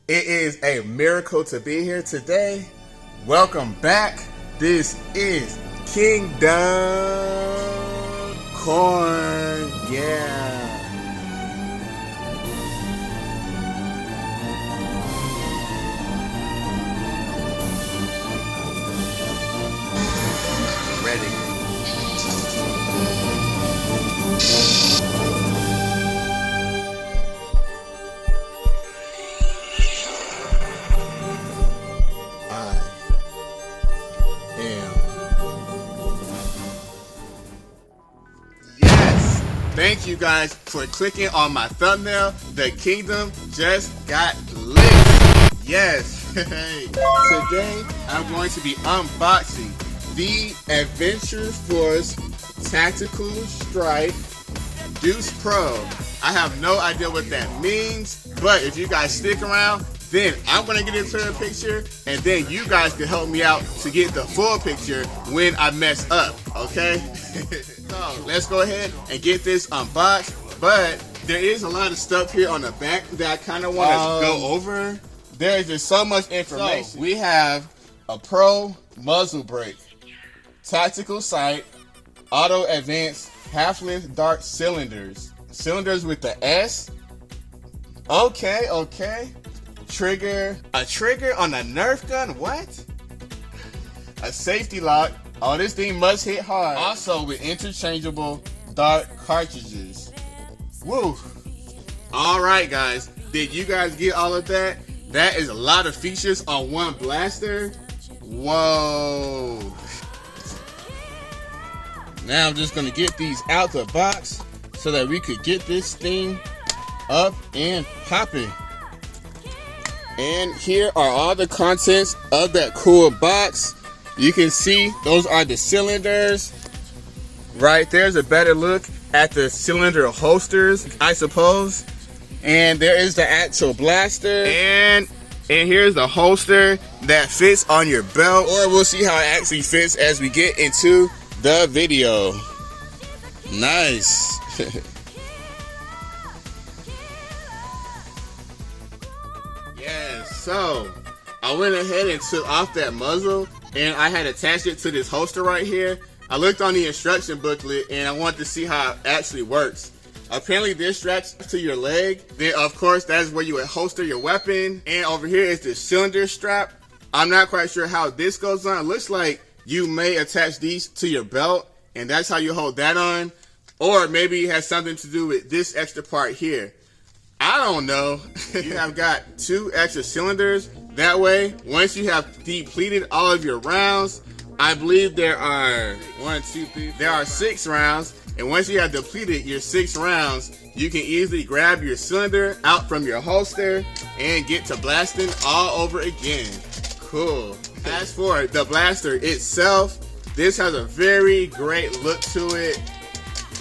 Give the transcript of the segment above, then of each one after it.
It is a miracle to be here today. Welcome back. This is Kingdom Corn. Yeah. Ready. Yes, thank you guys for clicking on my thumbnail. The kingdom just got lit. Yes, today I'm going to be unboxing the Adventure Force Tactical Strike Deuce Pro. I have no idea what that means, but if you guys stick around, then I'm gonna get into the picture, and then you guys can help me out to get the full picture when I mess up, okay? So let's go ahead and get this unboxed, but there is a lot of stuff here on the back that I kind of want to go over. There is just so much information. So, we have a Pro muzzle brake, tactical sight, auto advanced half-length dart cylinders with the S. Okay. A trigger on a Nerf gun, what? A safety lock. Oh, this thing must hit hard. Also with interchangeable dart cartridges. Woo. Alright guys, did you guys get all of that? That is a lot of features on one blaster. Whoa. Now I'm just gonna get these out the box so that we could get this thing up and popping. And here are all the contents of that cool box. You can see those are the cylinders. Right there's a better look at the cylinder holsters, I suppose. And there is the actual blaster. And here's the holster that fits on your belt. Or we'll see how it actually fits as we get into the video. Nice. So I went ahead and took off that muzzle, and I had attached it to this holster right here. I looked on the instruction booklet and I wanted to see how it actually works. Apparently this straps to your leg. Then of course that's where you would holster your weapon. And over here is the cylinder strap. I'm not quite sure how this goes on. It looks like you may attach these to your belt and that's how you hold that on. Or maybe it has something to do with this extra part here. I don't know. You have got 2 extra cylinders. That way, once you have depleted all of your rounds, I believe there are 6 rounds. And once you have depleted your 6 rounds, you can easily grab your cylinder out from your holster and get to blasting all over again. Cool. As for the blaster itself, this has a very great look to it.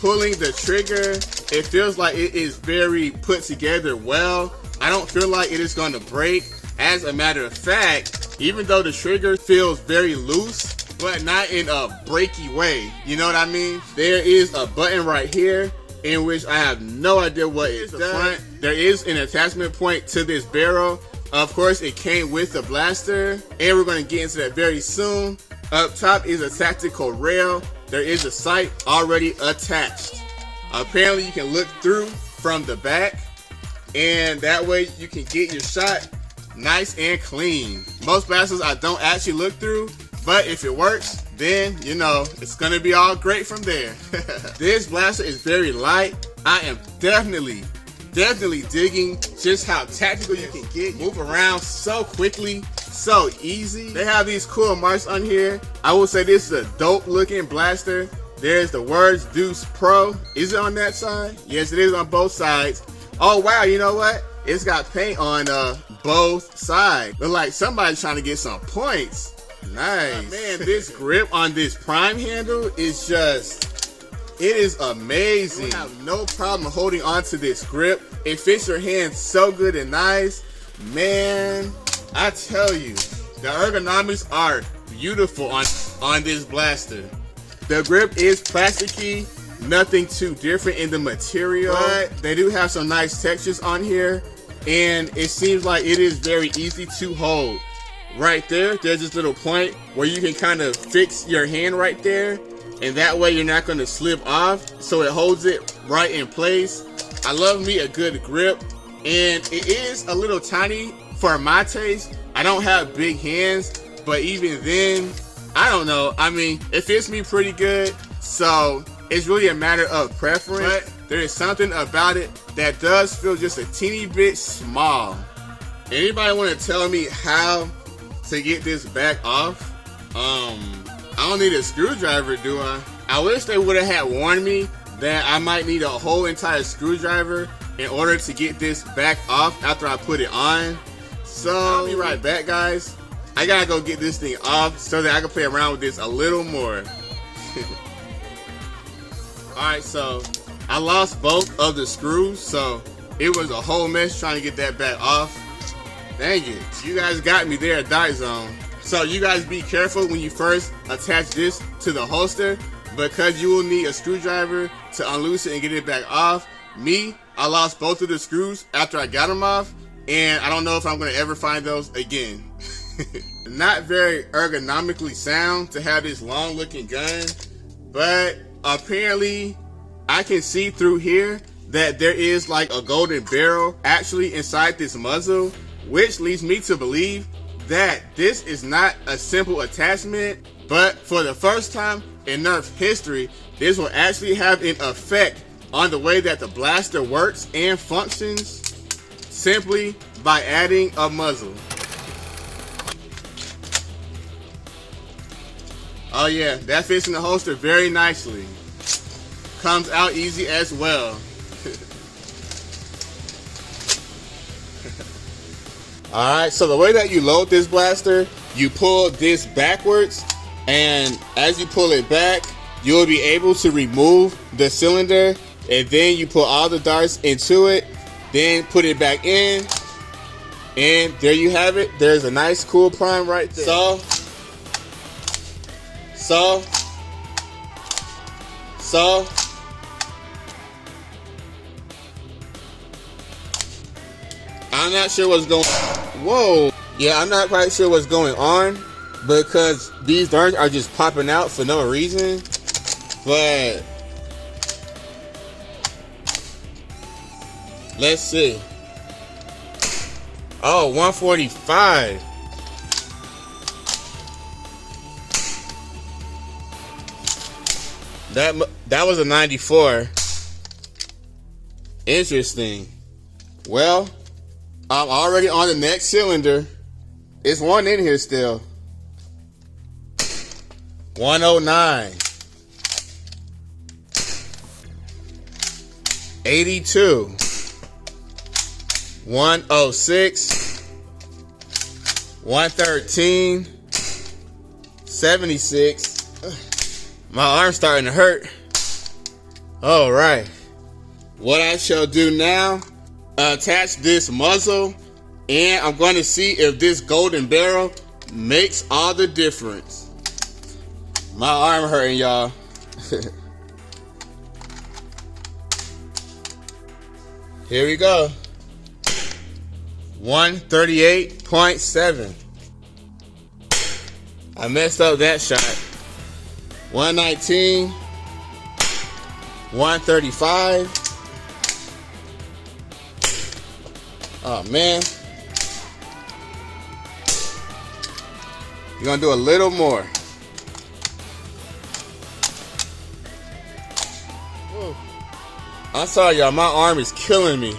Pulling the trigger, it feels like it is very put together well. I don't feel like it is going to break. As a matter of fact, even though the trigger feels very loose, but not in a breaky way, you know what I mean? There is a button right here in which I have no idea what it does. There is an attachment point to this barrel. Of course, it came with the blaster, and we're going to get into that very soon. Up top is a tactical rail. There is a sight already attached. Apparently you can look through from the back, and that way you can get your shot nice and clean. Most blasters I don't actually look through, but if it works, then you know it's gonna be all great from there. This blaster is very light. I am definitely digging just how tactical you can get. Move around so quickly, so easy. They have these cool marks on here. I will say this is a dope looking blaster. There's the words Deuce Pro. Is it on that side? Yes, it is on both sides. Oh wow, you know what? It's got paint on both sides. Look like somebody's trying to get some points. Nice. Man, this grip on this prime handle is it is amazing. I have no problem holding on to this grip. It fits your hand so good and nice. Man, I tell you, the ergonomics are beautiful on this blaster. The grip is plasticky, nothing too different in the material, but they do have some nice textures on here. and it seems like it is very easy to hold. Right there, there's this little point where you can kind of fix your hand right there, and that way you're not going to slip off, so it holds it right in place. I love me a good grip, and it is a little tiny for my taste. I don't have big hands, but even then, I don't know. I mean, it fits me pretty good, so it's really a matter of preference, but there is something about it that does feel just a teeny bit small. Anybody want to tell me how to get this back off? I don't need a screwdriver, do I? I wish they would have had warned me that I might need a whole entire screwdriver in order to get this back off after I put it on. So I'll be right back, guys. I gotta go get this thing off so that I can play around with this a little more. Alright, so I lost both of the screws, so it was a whole mess trying to get that back off. Dang it, you guys got me there at Die Zone. So you guys be careful when you first attach this to the holster, because you will need a screwdriver to unloose it and get it back off. I lost both of the screws after I got them off, and I don't know if I'm gonna ever find those again. Not very ergonomically sound to have this long looking gun, but apparently I can see through here that there is like a golden barrel actually inside this muzzle, which leads me to believe that this is not a simple attachment, but for the first time in Nerf history, this will actually have an effect on the way that the blaster works and functions simply by adding a muzzle. Oh yeah, that fits in the holster very nicely. Comes out easy as well. Alright, so the way that you load this blaster, you pull this backwards, and as you pull it back, you'll be able to remove the cylinder, and then you put all the darts into it, then put it back in, and there you have it. There's a nice cool prime right there. So I'm not sure what's going on. Whoa. Yeah, I'm not quite sure what's going on because these darts are just popping out for no reason. But let's see. Oh, 145. That was a 94. Interesting. Well, I'm already on the next cylinder. It's one in here still. 109. 82. 106. 113. 76. My arm's starting to hurt. All right. What I shall do now, attach this muzzle, and I'm going to see if this golden barrel makes all the difference. My arm hurting, y'all. Here we go. 138.7. I messed up that shot. 119. 135. Oh man. You're gonna do a little more. Whoa. I'm sorry, y'all. My arm is killing me.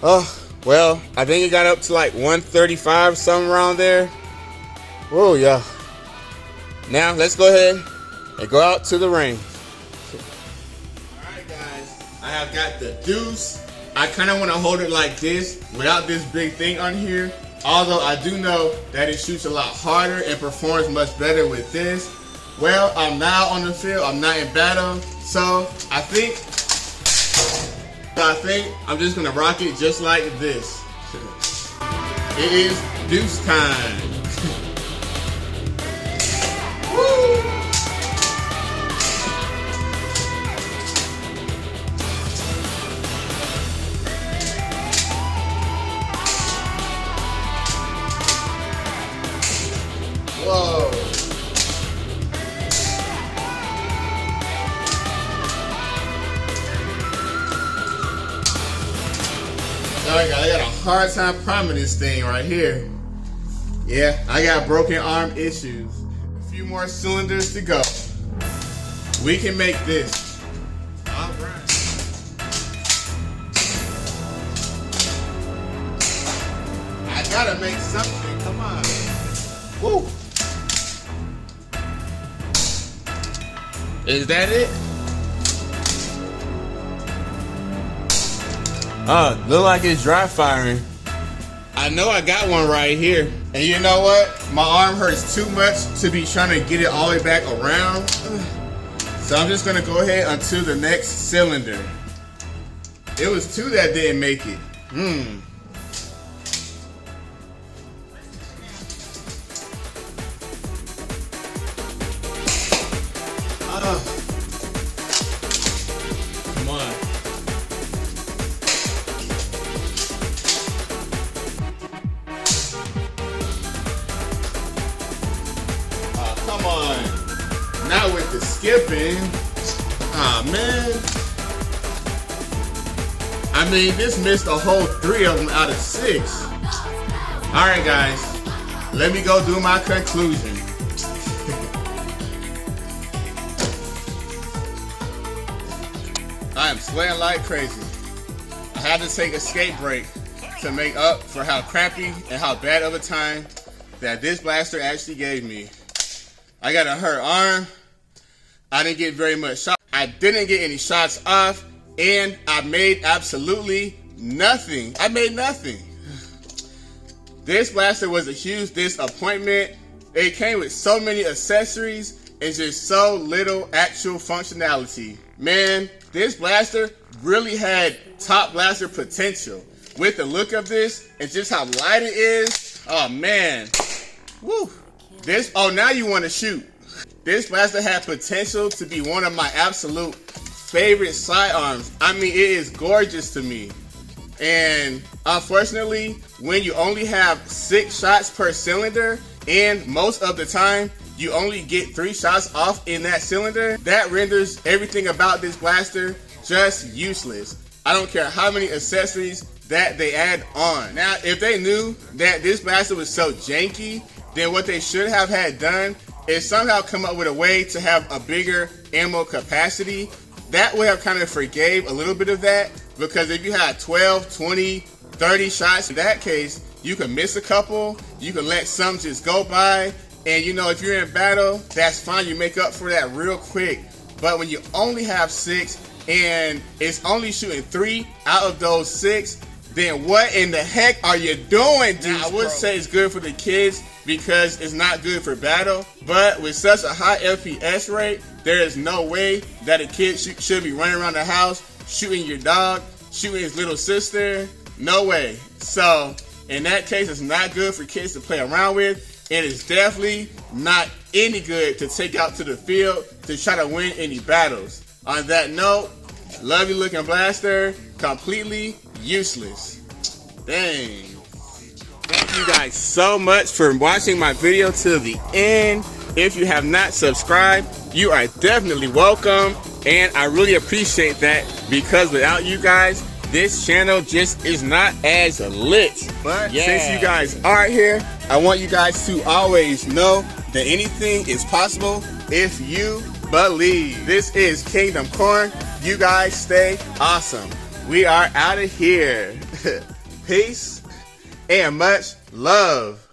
Oh, well, I think it got up to like 135, something around there. Whoa, y'all. Now, let's go ahead and go out to the ring. Alright, guys. I have got the Deuce. I kind of want to hold it like this without this big thing on here. Although I do know that it shoots a lot harder and performs much better with this. Well, I'm now on the field. I'm not in battle. So I think I'm just going to rock it just like this. It is Deuce time. Woo! hard time priming this thing right here. Yeah, I got broken arm issues. A few more cylinders to go. We can make this. All right. I gotta make something. Come on. Woo. Is that it? Look like it's dry firing. I know I got one right here. And you know what? My arm hurts too much to be trying to get it all the way back around. So I'm just gonna go ahead unto the next cylinder. It was two that didn't make it. Come on. Come on. Not with the skipping. Aw, man. I mean, this missed a whole 3 of them out of 6. Alright, guys. Let me go do my conclusion. I am sweating like crazy. I had to take a skate break to make up for how crappy and how bad of a time that this blaster actually gave me. I got a hurt arm. I didn't get very much shot. I didn't get any shots off, and I made absolutely nothing. I made nothing. This blaster was a huge disappointment. It came with so many accessories and just so little actual functionality. Man, this blaster really had top blaster potential. With the look of this and just how light it is, oh man. Woo. Now you want to shoot. This blaster had potential to be one of my absolute favorite sidearms. I mean, it is gorgeous to me. And unfortunately, when you only have 6 shots per cylinder, and most of the time, you only get 3 shots off in that cylinder, that renders everything about this blaster just useless. I don't care how many accessories that they add on. Now, if they knew that this blaster was so janky, then what they should have had done is somehow come up with a way to have a bigger ammo capacity. That would have kind of forgave a little bit of that, because if you had 12, 20, 30 shots, in that case, you can miss a couple, you can let some just go by, and you know, if you're in battle, that's fine, you make up for that real quick. But when you only have 6 and it's only shooting 3 out of those 6, then what in the heck are you doing, dude? Now, I would say it's good for the kids because it's not good for battle, but with such a high FPS rate, there is no way that a kid should be running around the house shooting your dog, shooting his little sister. No way. So in that case, it's not good for kids to play around with, and it's definitely not any good to take out to the field to try to win any battles. On that note, lovely looking blaster, completely useless. Dang. Thank you guys so much for watching my video to the end. If you have not subscribed, you are definitely welcome, and I really appreciate that, because without you guys, this channel just is not as lit. But yeah, since you guys are here, I want you guys to always know that anything is possible if you believe. This is Kingdom Corn. You guys stay awesome. We are out of here. Peace and much love.